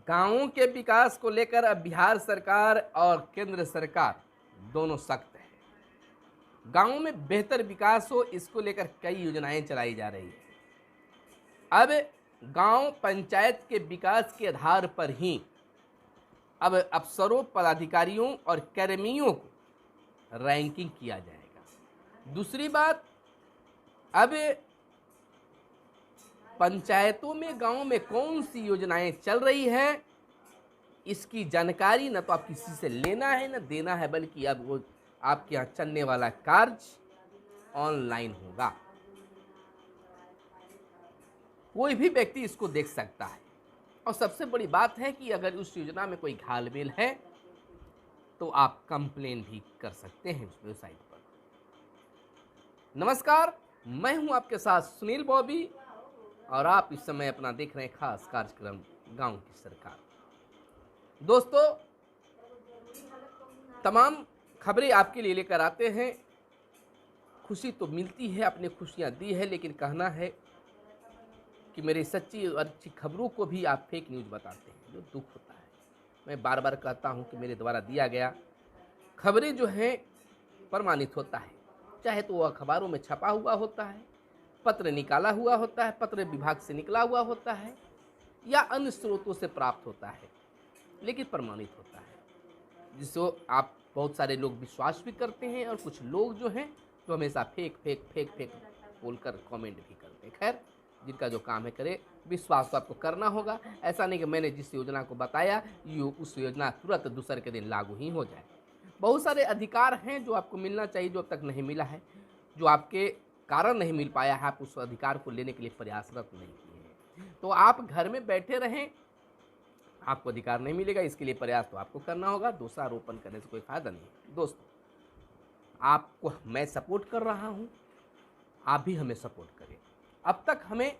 गांवों के विकास को लेकर अब बिहार सरकार और केंद्र सरकार दोनों सख्त है। गांवों में बेहतर विकास हो, इसको लेकर कई योजनाएं चलाई जा रही है। अब गांव पंचायत के विकास के आधार पर ही अब अफसरों, पदाधिकारियों और कर्मियों को रैंकिंग किया जाएगा। दूसरी बात, अब पंचायतों में, गांव में कौन सी योजनाएं चल रही है, इसकी जानकारी न तो आप किसी से लेना है न देना है, बल्कि अब वो आपके यहाँ चलने वाला कार्य ऑनलाइन होगा। कोई भी व्यक्ति इसको देख सकता है। और सबसे बड़ी बात है कि अगर उस योजना में कोई घालमेल है तो आप कंप्लेन भी कर सकते हैं उस वेबसाइट पर। नमस्कार, मैं हूं आपके साथ सुनील बॉबी और आप इस समय अपना देख रहे हैं खास कार्यक्रम गांव की सरकार। दोस्तों, तमाम खबरें आपके लिए लेकर आते हैं। खुशी तो मिलती है, अपनी खुशियां दी है, लेकिन कहना है कि मेरी सच्ची और अच्छी खबरों को भी आप फेक न्यूज़ बताते हैं, जो दुख होता है। मैं बार बार कहता हूं कि मेरे द्वारा दिया गया खबरें जो हैं प्रमाणित होता है, चाहे तो वह अखबारों में छपा हुआ होता है, पत्र निकाला हुआ होता है, पत्र विभाग से निकला हुआ होता है, या अन्य स्रोतों से प्राप्त होता है, लेकिन प्रमाणित होता है, जिसको आप बहुत सारे लोग विश्वास भी करते हैं। और कुछ लोग जो हैं तो हमेशा फेक फेक फेक फेक बोलकर कमेंट भी करते हैं। खैर, जिनका जो काम है करे, विश्वास तो आपको करना होगा। ऐसा नहीं कि मैंने जिस योजना को बताया उस योजना तुरंत दूसरे के दिन लागू ही हो जाए। बहुत सारे अधिकार हैं जो आपको मिलना चाहिए, जो अब तक नहीं मिला है, जो आपके कारण नहीं मिल पाया है, आप उस अधिकार को लेने के लिए प्रयासरत नहीं किए हैं। तो आप घर में बैठे रहें, आपको अधिकार नहीं मिलेगा, इसके लिए प्रयास तो आपको करना होगा। दोषारोपण करने से कोई फायदा नहीं। दोस्तों, आपको मैं सपोर्ट कर रहा हूं, आप भी हमें सपोर्ट करें। अब तक हमें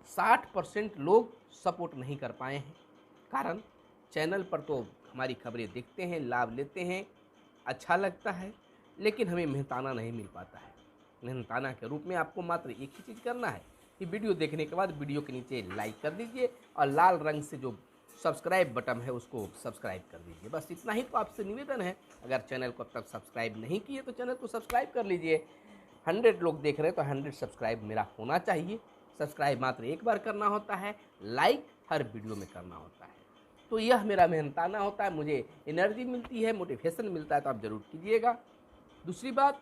60% लोग सपोर्ट नहीं कर पाए हैं। कारण, चैनल पर तो हमारी खबरें देखते हैं, लाभ लेते हैं, अच्छा लगता है, लेकिन हमें मेहनताना नहीं मिल पाता है। मेहनताना के रूप में आपको मात्र एक ही चीज़ करना है कि वीडियो देखने के बाद वीडियो के नीचे लाइक कर दीजिए और लाल रंग से जो सब्सक्राइब बटन है उसको सब्सक्राइब कर दीजिए। बस इतना ही तो आपसे निवेदन है। अगर चैनल को अब तक सब्सक्राइब नहीं किए तो चैनल को सब्सक्राइब कर लीजिए। 100 लोग देख रहे हैं तो 100 सब्सक्राइब मेरा होना चाहिए। सब्सक्राइब मात्र एक बार करना होता है, लाइक हर वीडियो में करना होता है। तो यह मेरा मेहनताना होता है, मुझे एनर्जी मिलती है, मोटिवेशन मिलता है, तो आप ज़रूर कीजिएगा। दूसरी बात,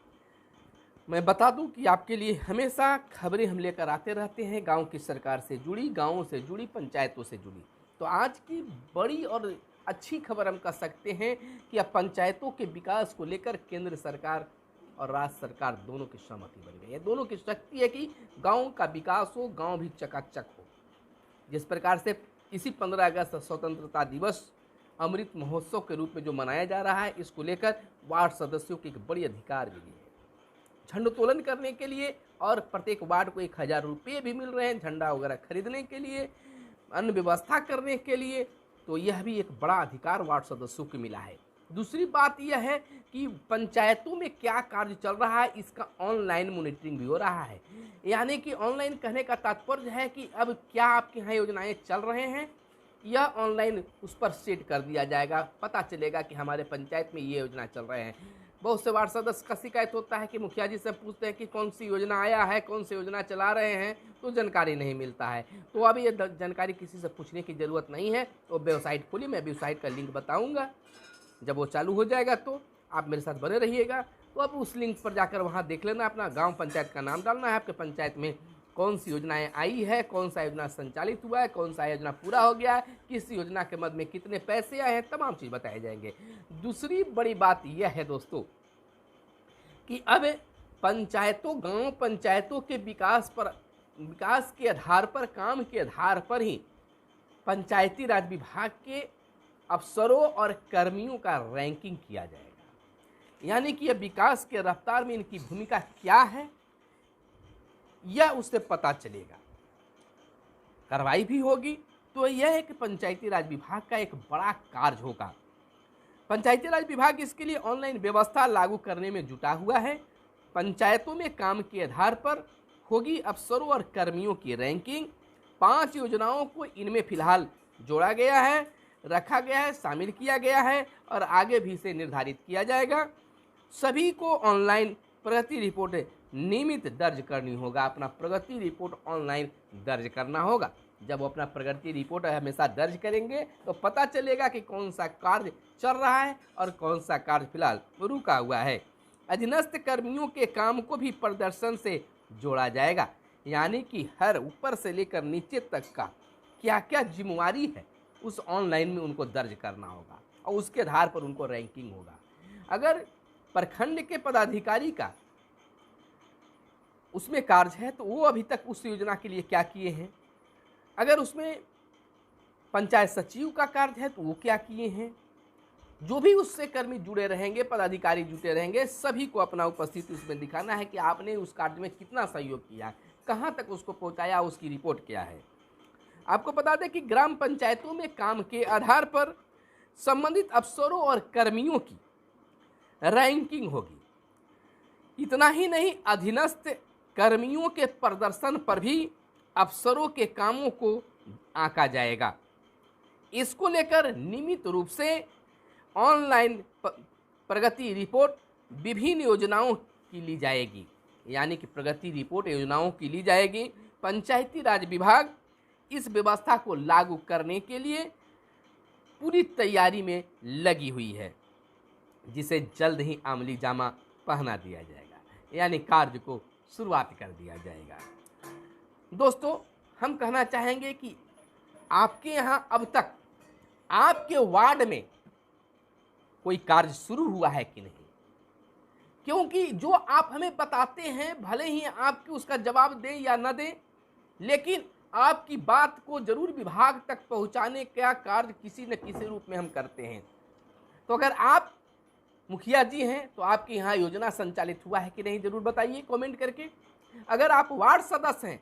मैं बता दूं कि आपके लिए हमेशा खबरें हम लेकर आते रहते हैं, गांव की सरकार से जुड़ी, गांवों से जुड़ी, पंचायतों से जुड़ी। तो आज की बड़ी और अच्छी खबर हम कह सकते हैं कि अब पंचायतों के विकास को लेकर केंद्र सरकार और राज्य सरकार दोनों की सहमति बन गई है। दोनों की शक्ति है कि गांव का विकास हो, गांव भी चकाचक हो। जिस प्रकार से इसी 15 अगस्त स्वतंत्रता दिवस अमृत महोत्सव के रूप में जो मनाया जा रहा है, इसको लेकर वार्ड सदस्यों की एक बड़ी अधिकार मिली है झंडोत्तोलन करने के लिए, और प्रत्येक वार्ड को 1000 रुपये भी मिल रहे हैं झंडा वगैरह खरीदने के लिए, अन्य व्यवस्था करने के लिए। तो यह भी एक बड़ा अधिकार वार्ड सदस्यों को मिला है। दूसरी बात यह है कि पंचायतों में क्या कार्य चल रहा है, इसका ऑनलाइन मॉनिटरिंग भी हो रहा है। यानी कि ऑनलाइन कहने का तात्पर्य है कि अब क्या आपके यहाँ योजनाएं चल रहे हैं, यह ऑनलाइन उस पर सेट कर दिया जाएगा। पता चलेगा कि हमारे पंचायत में ये योजना चल रहे हैं। बहुत से वार्ड सदस्य का शिकायत होता है कि मुखिया जी से पूछते हैं कि कौन सी योजना आया है, कौन सी योजना चला रहे हैं, तो जानकारी नहीं मिलता है। तो अभी ये जानकारी किसी से पूछने की ज़रूरत नहीं है। तो वेबसाइट खोली, मैं वेबसाइट का लिंक बताऊंगा, जब वो चालू हो जाएगा तो आप मेरे साथ बने रहिएगा। तो अब उस लिंक पर जाकर वहाँ देख लेना, अपना गाँव पंचायत का नाम डालना है, आपके पंचायत में कौन सी योजनाएं आई है, कौन सा योजना संचालित हुआ है, कौन सा योजना पूरा हो गया है, किस योजना के मद में कितने पैसे आए हैं, तमाम चीज़ बताए जाएंगे। दूसरी बड़ी बात यह है दोस्तों कि अब पंचायतों, गांव पंचायतों के विकास के आधार पर, काम के आधार पर ही पंचायती राज विभाग के अफसरों और कर्मियों का रैंकिंग किया जाएगा। यानी कि यह विकास के रफ्तार में इनकी भूमिका क्या है, यह उससे पता चलेगा। कार्रवाई भी होगी। तो यह है कि पंचायती राज विभाग का एक बड़ा कार्य होगा। पंचायती राज विभाग इसके लिए ऑनलाइन व्यवस्था लागू करने में जुटा हुआ है। पंचायतों में काम के आधार पर होगी अफसरों और कर्मियों की रैंकिंग। 5 योजनाओं को इनमें फिलहाल जोड़ा गया है। रखा गया है, शामिल किया गया है और आगे भी इसे निर्धारित किया जाएगा। सभी को ऑनलाइन प्रगति रिपोर्ट नियमित दर्ज करनी होगा। अपना प्रगति रिपोर्ट ऑनलाइन दर्ज करना होगा। जब वो अपना प्रगति रिपोर्ट हमेशा दर्ज करेंगे तो पता चलेगा कि कौन सा कार्य चल रहा है और कौन सा कार्य फिलहाल रुका हुआ है। अधीनस्थ कर्मियों के काम को भी प्रदर्शन से जोड़ा जाएगा, यानी कि हर ऊपर से लेकर नीचे तक का क्या क्या जिम्मेवारी है उस ऑनलाइन में उनको दर्ज करना होगा और उसके आधार पर उनको रैंकिंग होगा। अगर प्रखंड के पदाधिकारी का उसमें कार्य है तो वो अभी तक उस योजना के लिए क्या किए हैं, अगर उसमें पंचायत सचिव का कार्य है तो वो क्या किए हैं। जो भी उससे कर्मी जुड़े रहेंगे, पदाधिकारी जुटे रहेंगे, सभी को अपना उपस्थिति उसमें दिखाना है कि आपने उस कार्य में कितना सहयोग किया, कहाँ तक उसको पहुँचाया, उसकी रिपोर्ट क्या है। आपको बता दें कि ग्राम पंचायतों में काम के आधार पर संबंधित अफसरों और कर्मियों की रैंकिंग होगी। इतना ही नहीं, अधीनस्थ कर्मियों के प्रदर्शन पर भी अफसरों के कामों को आंका जाएगा। इसको लेकर नियमित रूप से ऑनलाइन प्रगति रिपोर्ट विभिन्न योजनाओं की ली जाएगी, यानी कि प्रगति रिपोर्ट योजनाओं की ली जाएगी। पंचायती राज विभाग इस व्यवस्था को लागू करने के लिए पूरी तैयारी में लगी हुई है, जिसे जल्द ही अमली जामा पहना दिया जाएगा, यानी कार्य को शुरुआत कर दिया जाएगा। दोस्तों, हम कहना चाहेंगे कि आपके यहाँ अब तक आपके वार्ड में कोई कार्य शुरू हुआ है कि नहीं, क्योंकि जो आप हमें बताते हैं भले ही आपकी उसका जवाब दें या न दें, लेकिन आपकी बात को जरूर विभाग तक पहुंचाने का कार्य किसी न किसी रूप में हम करते हैं। तो अगर आप मुखिया जी हैं तो आपके यहाँ योजना संचालित हुआ है कि नहीं, जरूर बताइए कमेंट करके। अगर आप वार्ड सदस्य हैं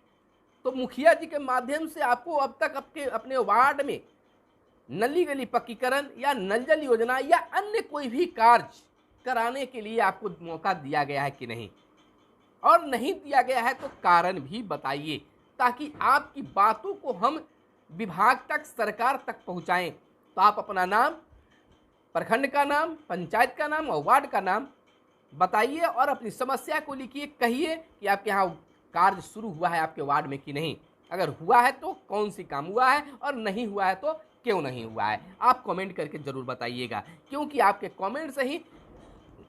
तो मुखिया जी के माध्यम से आपको अब तक अपने वार्ड में नली गली पक्कीकरण या नल जल योजना या अन्य कोई भी कार्य कराने के लिए आपको मौका दिया गया है कि नहीं, और नहीं दिया गया है तो कारण भी बताइए, ताकि आपकी बातों को हम विभाग तक, सरकार तक पहुंचाएं। तो आप अपना नाम, प्रखंड का नाम, पंचायत का नाम और वार्ड का नाम बताइए और अपनी समस्या को लिखिए, कहिए कि आपके यहाँ कार्य शुरू हुआ है आपके वार्ड में कि नहीं। अगर हुआ है तो कौन सी काम हुआ है और नहीं हुआ है तो क्यों नहीं हुआ है, आप कमेंट करके जरूर बताइएगा, क्योंकि आपके कमेंट से ही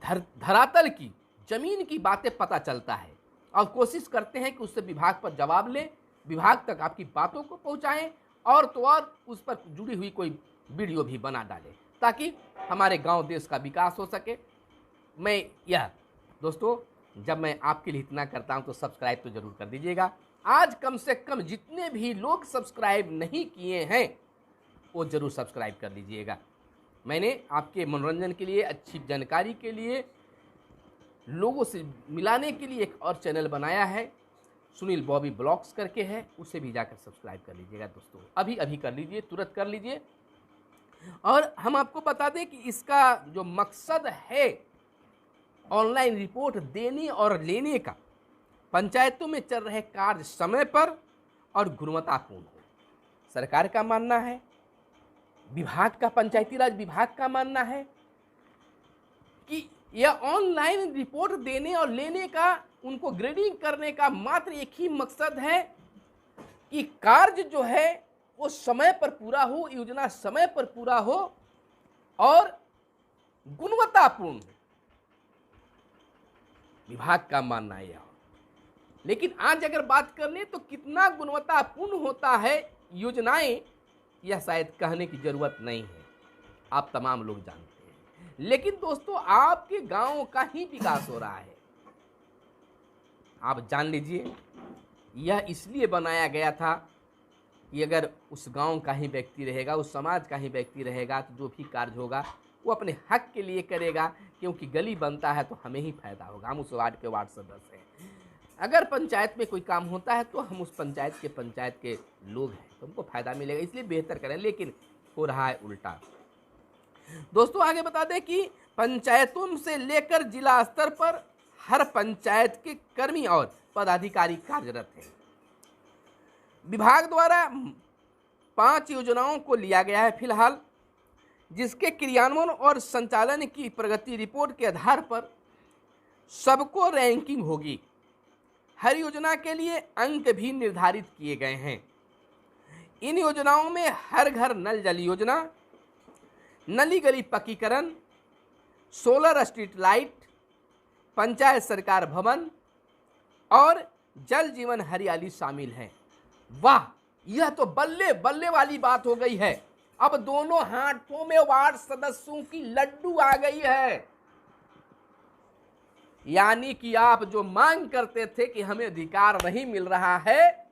धरातल की, जमीन की बातें पता चलता है और कोशिश करते हैं कि उससे विभाग पर जवाब लें, विभाग तक आपकी बातों को पहुंचाएं और तो और उस पर जुड़ी हुई कोई वीडियो भी बना डालें, ताकि हमारे गांव देश का विकास हो सके। मैं यह दोस्तों, जब मैं आपके लिए इतना करता हूं तो सब्सक्राइब तो जरूर कर दीजिएगा। आज कम से कम जितने भी लोग सब्सक्राइब नहीं किए हैं वो जरूर सब्सक्राइब कर लीजिएगा। मैंने आपके मनोरंजन के लिए, अच्छी जानकारी के लिए, लोगों से मिलाने के लिए एक और चैनल बनाया है, सुनील बॉबी ब्लॉग्स करके है, उसे भी जाकर सब्सक्राइब कर लीजिएगा दोस्तों। अभी अभी कर लीजिए, तुरंत कर लीजिए। और हम आपको बता दें कि इसका जो मकसद है ऑनलाइन रिपोर्ट देने और लेने का, पंचायतों में चल रहे कार्य समय पर और गुणवत्तापूर्ण हो। सरकार का मानना है, विभाग का, पंचायती राज विभाग का मानना है कि यह ऑनलाइन रिपोर्ट देने और लेने का, उनको ग्रेडिंग करने का मात्र एक ही मकसद है कि कार्य जो है वो समय पर पूरा हो, योजना समय पर पूरा हो और गुणवत्तापूर्ण हो। विभाग का मानना है यह। लेकिन आज अगर बात कर लें तो कितना गुणवत्तापूर्ण होता है योजनाएं, यह शायद कहने की जरूरत नहीं है, आप तमाम लोग जानते हैं। लेकिन दोस्तों, आपके गांव का ही विकास हो रहा है, आप जान लीजिए। यह इसलिए बनाया गया था कि अगर उस गांव का ही व्यक्ति रहेगा, उस समाज का ही व्यक्ति रहेगा, तो जो भी कार्य होगा वो अपने हक के लिए करेगा, क्योंकि गली बनता है तो हमें ही फायदा होगा, हम उस वार्ड के वार्ड सदस्य हैं। अगर पंचायत में कोई काम होता है तो हम उस पंचायत के लोग हैं, तो हमको फायदा मिलेगा, इसलिए बेहतर करें। लेकिन हो रहा है उल्टा। दोस्तों, आगे बता दें कि पंचायतों से लेकर जिला स्तर पर हर पंचायत के कर्मी और पदाधिकारी कार्यरत हैं। विभाग द्वारा 5 योजनाओं को लिया गया है फिलहाल, जिसके क्रियान्वयन और संचालन की प्रगति रिपोर्ट के आधार पर सबको रैंकिंग होगी। हर योजना के लिए अंक भी निर्धारित किए गए हैं। इन योजनाओं में हर घर नल जल योजना, नली गली पक्कीकरण, सोलर स्ट्रीट लाइट, पंचायत सरकार भवन और जल जीवन हरियाली शामिल है। वाह, यह तो बल्ले बल्ले वाली बात हो गई है। अब दोनों हाथों में वार्ड सदस्यों की लड्डू आ गई है। यानी कि आप जो मांग करते थे कि हमें अधिकार नहीं मिल रहा है,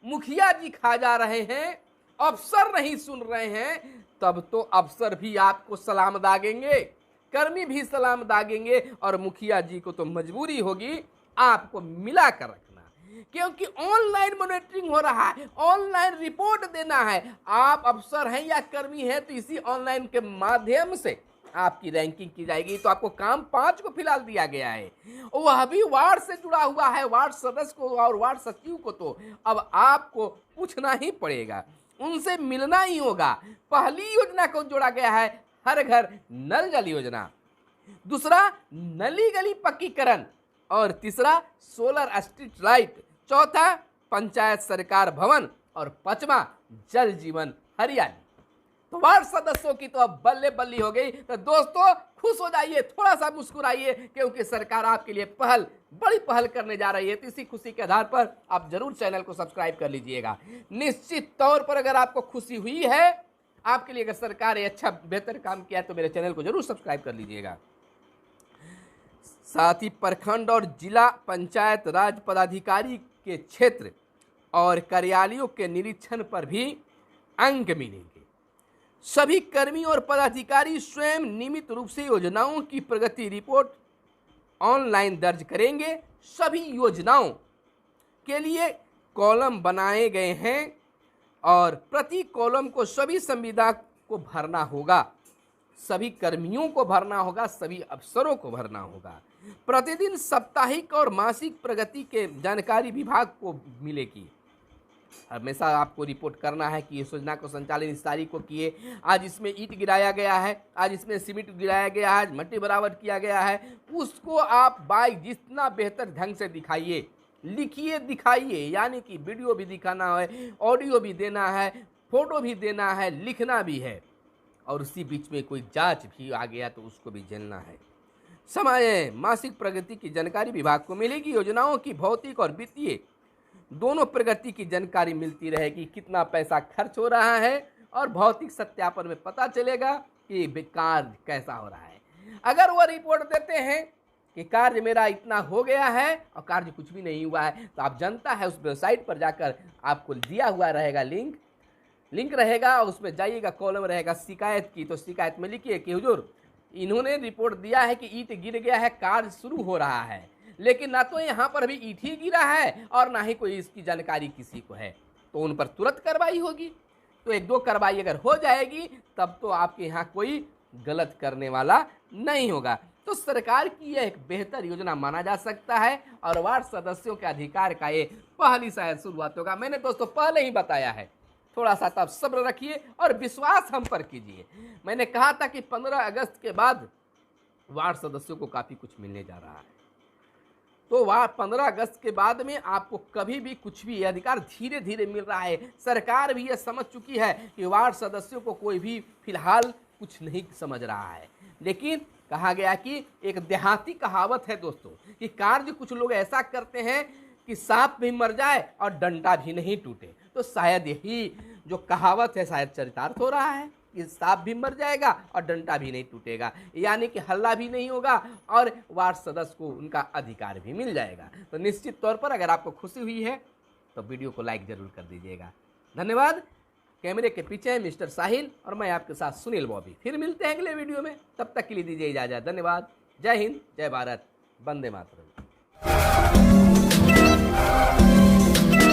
मुखिया जी खा जा रहे हैं, अफसर नहीं सुन रहे हैं, तब तो अफसर भी आपको सलाम दागेंगे, कर्मी भी सलाम दागेंगे और मुखिया जी को तो मजबूरी होगी आपको मिला कर रखना, क्योंकि ऑनलाइन मॉनिटरिंग हो रहा है, ऑनलाइन रिपोर्ट देना है। आप अफसर हैं या कर्मी हैं तो इसी ऑनलाइन के माध्यम से आपकी रैंकिंग की जाएगी। तो आपको काम 5 को फिलहाल दिया गया है, वह भी वार्ड से जुड़ा हुआ है, वार्ड सदस्य को और वार्ड सचिव को तो अब आपको पूछना ही पड़ेगा, उनसे मिलना ही होगा। पहली योजना को जोड़ा गया है हर घर नल जल योजना, दूसरा नली गली पक्कीकरण और तीसरा सोलर स्ट्रीट लाइट, चौथा पंचायत सरकार भवन और पांचवा जल जीवन हरियाली। तो वार्ड सदस्यों की तो अब बल्ले बल्ली हो गई। तो दोस्तों खुश हो जाइए, थोड़ा सा मुस्कुराइए, क्योंकि सरकार आपके लिए बड़ी पहल करने जा रही है। तो इसी खुशी के आधार पर आप जरूर चैनल को सब्सक्राइब कर लीजिएगा। निश्चित तौर पर अगर आपको खुशी हुई है, आपके लिए अगर सरकार अच्छा बेहतर काम किया है तो मेरे चैनल को जरूर सब्सक्राइब कर लीजिएगा। साथ ही प्रखंड और जिला पंचायत राज पदाधिकारी के क्षेत्र और कार्यालयों के निरीक्षण पर भी अंक मिलेंगे। सभी कर्मी और पदाधिकारी स्वयं नियमित रूप से योजनाओं की प्रगति रिपोर्ट ऑनलाइन दर्ज करेंगे। सभी योजनाओं के लिए कॉलम बनाए गए हैं और प्रति कॉलम को सभी संविदा को भरना होगा, सभी कर्मियों को भरना होगा, सभी अफसरों को भरना होगा। प्रतिदिन साप्ताहिक और मासिक प्रगति के जानकारी विभाग को मिलेगी। हमेशा आपको रिपोर्ट करना है कि इस योजना को संचालन इस तारीख को किए, आज इसमें ईंट गिराया गया है, आज इसमें सीमेंट गिराया गया है, आज मट्टी बराबर किया गया है। उसको आप बाई जितना बेहतर ढंग से दिखाइए, लिखिए, दिखाइए, यानी कि वीडियो भी दिखाना है, ऑडियो भी देना है, फोटो भी देना है, लिखना भी है, और उसी बीच में कोई जांच भी आ गया तो उसको भी झेलना है। समय मासिक प्रगति की जानकारी विभाग को मिलेगी। योजनाओं की भौतिक और वित्तीय दोनों प्रगति की जानकारी मिलती रहेगी, कितना पैसा खर्च हो रहा है और भौतिक सत्यापन में पता चलेगा कि कार्य कैसा हो रहा है। अगर वो रिपोर्ट देते हैं कि कार्य मेरा इतना हो गया है और कार्य कुछ भी नहीं हुआ है, तो आप जनता है उस वेबसाइट पर जाकर आपको दिया हुआ रहेगा लिंक रहेगा, और उसमें जाइएगा, कॉलम रहेगा शिकायत की, तो शिकायत में लिखिए कि हुजूर इन्होंने रिपोर्ट दिया है कि ईंट गिर गया है, कार्य शुरू हो रहा है, लेकिन ना तो यहाँ पर भी ईंट ही गिरा है और ना ही कोई इसकी जानकारी किसी को है, तो उन पर तुरंत कार्रवाई होगी। तो 1-2 कार्रवाई अगर हो जाएगी तब तो आपके यहाँ कोई गलत करने वाला नहीं होगा। तो सरकार की यह एक बेहतर योजना माना जा सकता है और वार्ड सदस्यों के अधिकार का ये पहली शायद शुरुआत होगा। मैंने दोस्तों पहले ही बताया है, थोड़ा सा तब सब्र रखिए और विश्वास हम पर कीजिए। मैंने कहा था कि 15 अगस्त के बाद वार्ड सदस्यों को काफ़ी कुछ मिलने जा रहा है, तो वह 15 अगस्त के बाद में आपको कभी भी कुछ भी अधिकार धीरे धीरे मिल रहा है। सरकार भी यह समझ चुकी है कि वार्ड सदस्यों को कोई भी फिलहाल कुछ नहीं समझ रहा है, लेकिन कहा गया कि एक देहाती कहावत है दोस्तों कि कार्य कुछ लोग ऐसा करते हैं कि सांप भी मर जाए और डंडा भी नहीं टूटे। तो शायद यही जो कहावत है शायद चरितार्थ हो रहा है कि सांप भी मर जाएगा और डंडा भी नहीं टूटेगा, यानी कि हल्ला भी नहीं होगा और वार्ड सदस्य को उनका अधिकार भी मिल जाएगा। तो निश्चित तौर पर अगर आपको खुशी हुई है तो वीडियो को लाइक जरूर कर दीजिएगा। धन्यवाद। कैमरे के पीछे है मिस्टर साहिल और मैं आपके साथ सुनील बॉबी। फिर मिलते हैं अगले वीडियो में, तब तक के लिए दीजिए इजाजत। धन्यवाद। जय हिंद, जय भारत, वंदे मातरम।